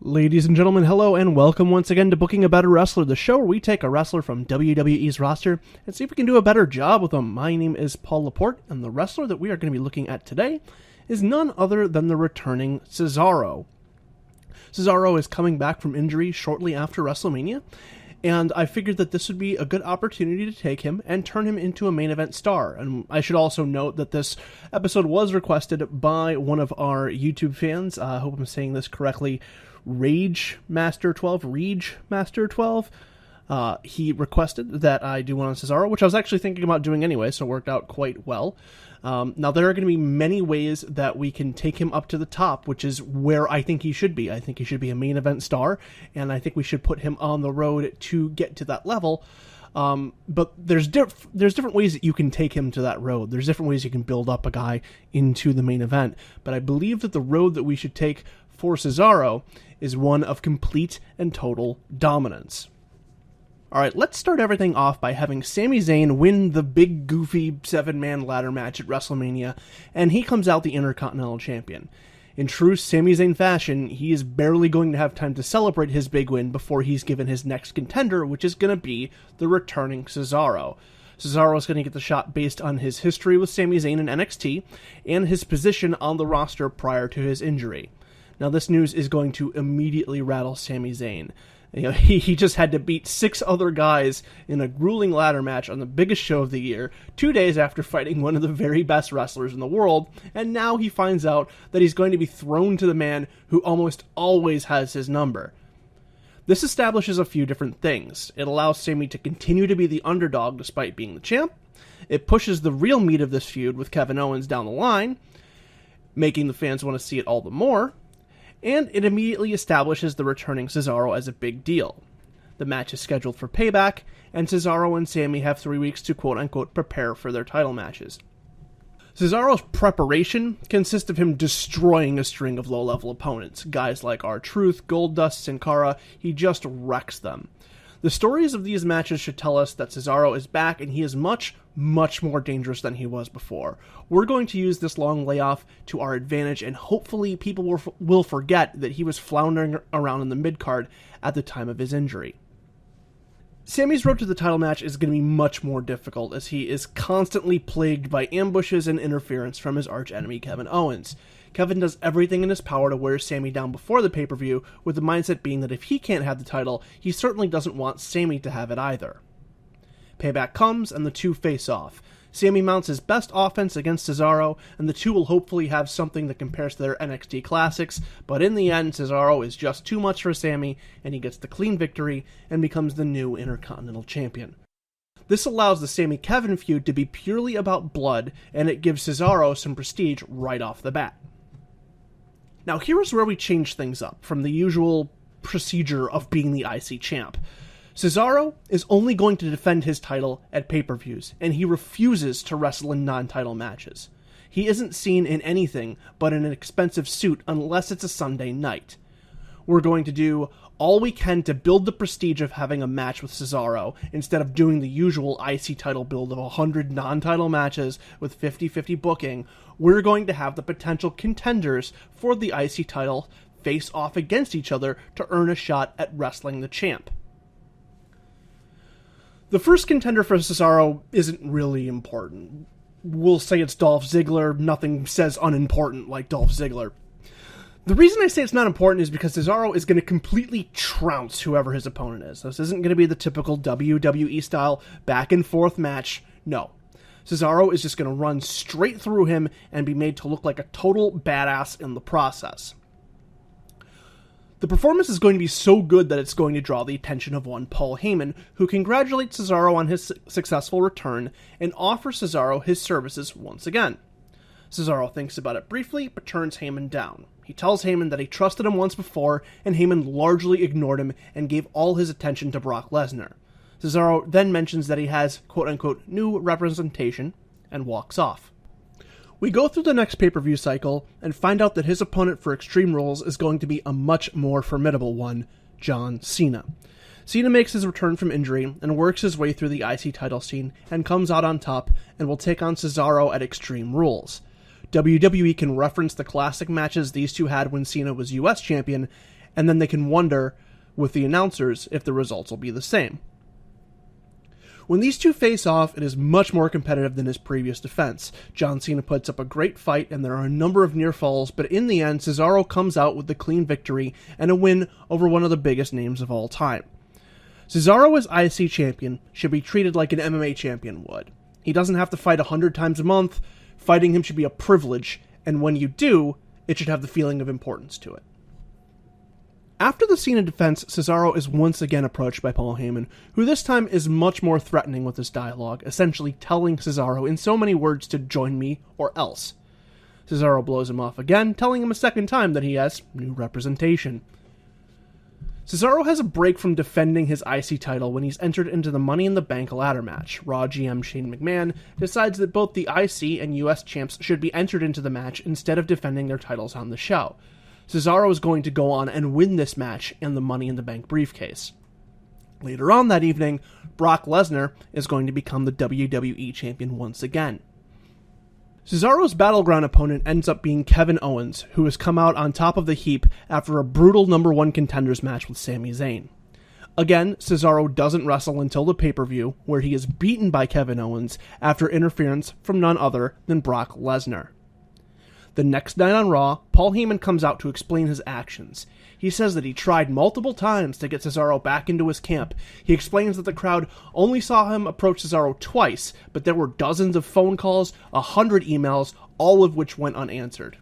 Ladies and gentlemen, hello and welcome once again to Booking a Better Wrestler, the show where we take a wrestler from WWE's roster and see if we can do a better job with them. My name is Paul Laporte, and the wrestler that we are going to be looking at today is none other than the returning Cesaro. Cesaro is coming back from injury shortly after WrestleMania, and I figured that this would be a good opportunity to take him and turn him into a main event star. And I should also note that this episode was requested by one of our YouTube fans. I hope I'm saying this correctly. Rage Master 12. He requested that I do one on Cesaro, which I was actually thinking about doing anyway, so it worked out quite well. Now, there are going to be many ways that we can take him up to the top, which is where I think he should be. I think he should be a main event star, and I think we should put him on the road to get to that level. But there's different ways that you can take him to that road. There's different ways you can build up a guy into the main event. But I believe that the road that we should take for Cesaro is one of complete and total dominance. Alright, let's start everything off by having Sami Zayn win the big goofy 7-man ladder match at WrestleMania, and he comes out the Intercontinental Champion. In true Sami Zayn fashion, he is barely going to have time to celebrate his big win before he's given his next contender, which is going to be the returning Cesaro. Cesaro is going to get the shot based on his history with Sami Zayn in NXT, and his position on the roster prior to his injury. Now, this news is going to immediately rattle Sami Zayn. You know, he just had to beat 6 other guys in a grueling ladder match on the biggest show of the year, 2 days after fighting one of the very best wrestlers in the world, and now he finds out that he's going to be thrown to the man who almost always has his number. This establishes a few different things. It allows Sami to continue to be the underdog despite being the champ. It pushes the real meat of this feud with Kevin Owens down the line, making the fans want to see it all the more. And it immediately establishes the returning Cesaro as a big deal. The match is scheduled for Payback, and Cesaro and Sami have 3 weeks to quote-unquote prepare for their title matches. Cesaro's preparation consists of him destroying a string of low-level opponents. Guys like R-Truth, Goldust, Sin Cara, he just wrecks them. The stories of these matches should tell us that Cesaro is back and he is much, much more dangerous than he was before. We're going to use this long layoff to our advantage, and hopefully people will forget that he was floundering around in the mid-card at the time of his injury. Sami's road to the title match is going to be much more difficult, as he is constantly plagued by ambushes and interference from his arch-enemy Kevin Owens. Kevin does everything in his power to wear Sami down before the pay-per-view, with the mindset being that if he can't have the title, he certainly doesn't want Sami to have it either. Payback comes, and the two face off. Sami mounts his best offense against Cesaro, and the two will hopefully have something that compares to their NXT classics, but in the end, Cesaro is just too much for Sami, and he gets the clean victory and becomes the new Intercontinental Champion. This allows the Sami-Kevin feud to be purely about blood, and it gives Cesaro some prestige right off the bat. Now, here's where we change things up from the usual procedure of being the IC champ. Cesaro is only going to defend his title at pay-per-views, and he refuses to wrestle in non-title matches. He isn't seen in anything but in an expensive suit unless it's a Sunday night. We're going to do all we can to build the prestige of having a match with Cesaro, instead of doing the usual IC title build of 100 non-title matches with 50-50 booking. We're going to have the potential contenders for the IC title face off against each other to earn a shot at wrestling the champ. The first contender for Cesaro isn't really important. We'll say it's Dolph Ziggler. Nothing says unimportant like Dolph Ziggler. The reason I say it's not important is because Cesaro is going to completely trounce whoever his opponent is. This isn't going to be the typical WWE-style back-and-forth match. No. Cesaro is just going to run straight through him and be made to look like a total badass in the process. The performance is going to be so good that it's going to draw the attention of one Paul Heyman, who congratulates Cesaro on his successful return and offers Cesaro his services once again. Cesaro thinks about it briefly, but turns Heyman down. He tells Heyman that he trusted him once before, and Heyman largely ignored him and gave all his attention to Brock Lesnar. Cesaro then mentions that he has, quote-unquote, new representation, and walks off. We go through the next pay-per-view cycle and find out that his opponent for Extreme Rules is going to be a much more formidable one, John Cena. Cena makes his return from injury and works his way through the IC title scene and comes out on top and will take on Cesaro at Extreme Rules. WWE can reference the classic matches these two had when Cena was US champion, and then they can wonder with the announcers if the results will be the same. When these two face off, it is much more competitive than his previous defense. John Cena puts up a great fight, and there are a number of near falls, but in the end, Cesaro comes out with the clean victory and a win over one of the biggest names of all time. Cesaro as IC champion should be treated like an MMA champion would. He doesn't have to fight 100 times a month. Fighting him should be a privilege, and when you do, it should have the feeling of importance to it. After the Cena defense, Cesaro is once again approached by Paul Heyman, who this time is much more threatening with his dialogue, essentially telling Cesaro in so many words to join me or else. Cesaro blows him off again, telling him a second time that he has new representation. Cesaro has a break from defending his IC title when he's entered into the Money in the Bank ladder match. Raw GM Shane McMahon decides that both the IC and US champs should be entered into the match instead of defending their titles on the show. Cesaro is going to go on and win this match and the Money in the Bank briefcase. Later on that evening, Brock Lesnar is going to become the WWE champion once again. Cesaro's battleground opponent ends up being Kevin Owens, who has come out on top of the heap after a brutal number 1 contenders match with Sami Zayn. Again, Cesaro doesn't wrestle until the pay-per-view, where he is beaten by Kevin Owens after interference from none other than Brock Lesnar. The next night on Raw, Paul Heyman comes out to explain his actions. He says that he tried multiple times to get Cesaro back into his camp. He explains that the crowd only saw him approach Cesaro twice, but there were dozens of phone calls, 100 emails, all of which went unanswered.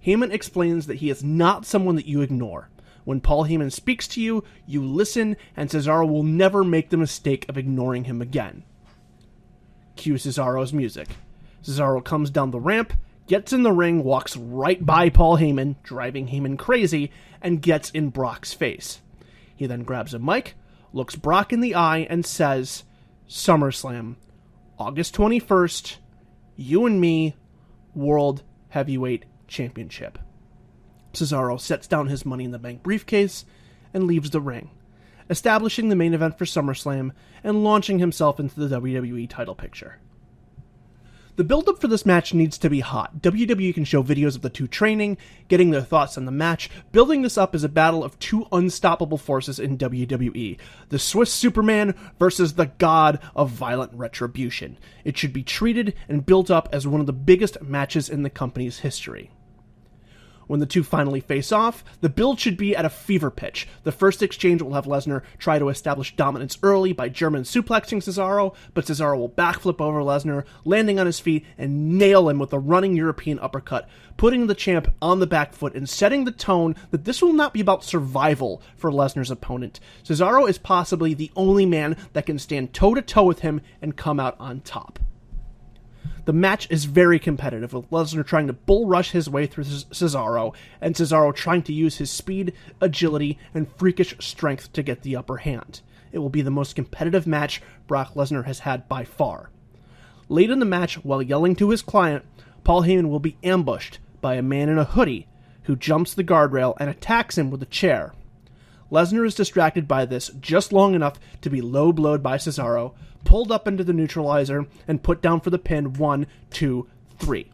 Heyman explains that he is not someone that you ignore. When Paul Heyman speaks to you, you listen, and Cesaro will never make the mistake of ignoring him again. Cue Cesaro's music. Cesaro comes down the ramp, gets in the ring, walks right by Paul Heyman, driving Heyman crazy, and gets in Brock's face. He then grabs a mic, looks Brock in the eye, and says, SummerSlam, August 21st, you and me, World Heavyweight Championship. Cesaro sets down his Money in the Bank briefcase and leaves the ring, establishing the main event for SummerSlam and launching himself into the WWE title picture. The build-up for this match needs to be hot. WWE can show videos of the two training, getting their thoughts on the match, building this up as a battle of two unstoppable forces in WWE. The Swiss Superman versus the God of Violent Retribution. It should be treated and built up as one of the biggest matches in the company's history. When the two finally face off, the build should be at a fever pitch. The first exchange will have Lesnar try to establish dominance early by German suplexing Cesaro, but Cesaro will backflip over Lesnar, landing on his feet and nail him with a running European uppercut, putting the champ on the back foot and setting the tone that this will not be about survival for Lesnar's opponent. Cesaro is possibly the only man that can stand toe-to-toe with him and come out on top. The match is very competitive, with Lesnar trying to bull rush his way through Cesaro, and Cesaro trying to use his speed, agility, and freakish strength to get the upper hand. It will be the most competitive match Brock Lesnar has had by far. Late in the match, while yelling to his client, Paul Heyman will be ambushed by a man in a hoodie who jumps the guardrail and attacks him with a chair. Lesnar is distracted by this just long enough to be low-blowed by Cesaro, pulled up into the neutralizer, and put down for the pin 1, 2, 3.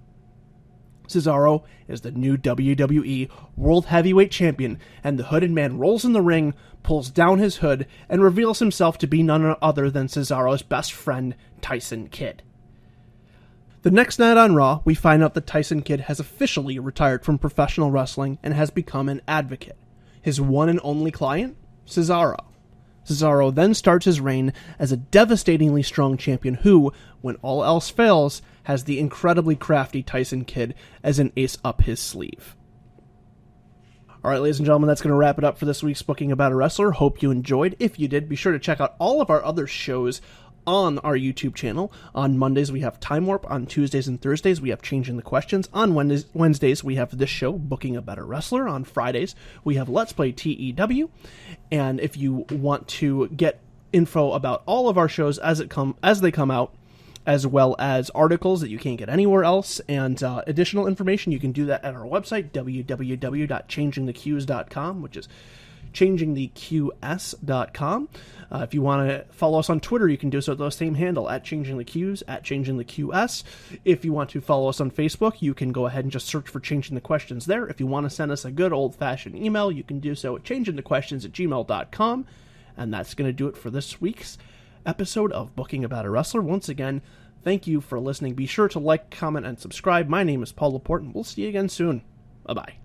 Cesaro is the new WWE World Heavyweight Champion, and the hooded man rolls in the ring, pulls down his hood, and reveals himself to be none other than Cesaro's best friend, Tyson Kidd. The next night on Raw, we find out that Tyson Kidd has officially retired from professional wrestling and has become an advocate. His one and only client? Cesaro. Cesaro then starts his reign as a devastatingly strong champion who, when all else fails, has the incredibly crafty Tyson Kidd as an ace up his sleeve. Alright, ladies and gentlemen, that's going to wrap it up for this week's Booking About a Wrestler. Hope you enjoyed. If you did, be sure to check out all of our other shows on our YouTube channel. On Mondays, we have Time Warp. On Tuesdays and Thursdays, we have Changing the Questions. On Wednesdays, we have this show, Booking a Better Wrestler. On Fridays, we have Let's Play TEW. And if you want to get info about all of our shows as they come out, as well as articles that you can't get anywhere else, and additional information. You can do that at our website, www.changingtheqs.com, which is changingtheqs.com. If you want to follow us on Twitter, you can do so at the same handle, at changingtheqs, at changingtheqs. If you want to follow us on Facebook, you can go ahead and just search for Changing the Questions there. If you want to send us a good old-fashioned email, you can do so at changingthequestions@gmail.com. And that's going to do it for this week's episode of Booking About a Wrestler. Once again, thank you for listening. Be sure to like, comment, and subscribe. My name is Paul Laporte, and we'll see you again soon. Bye-bye.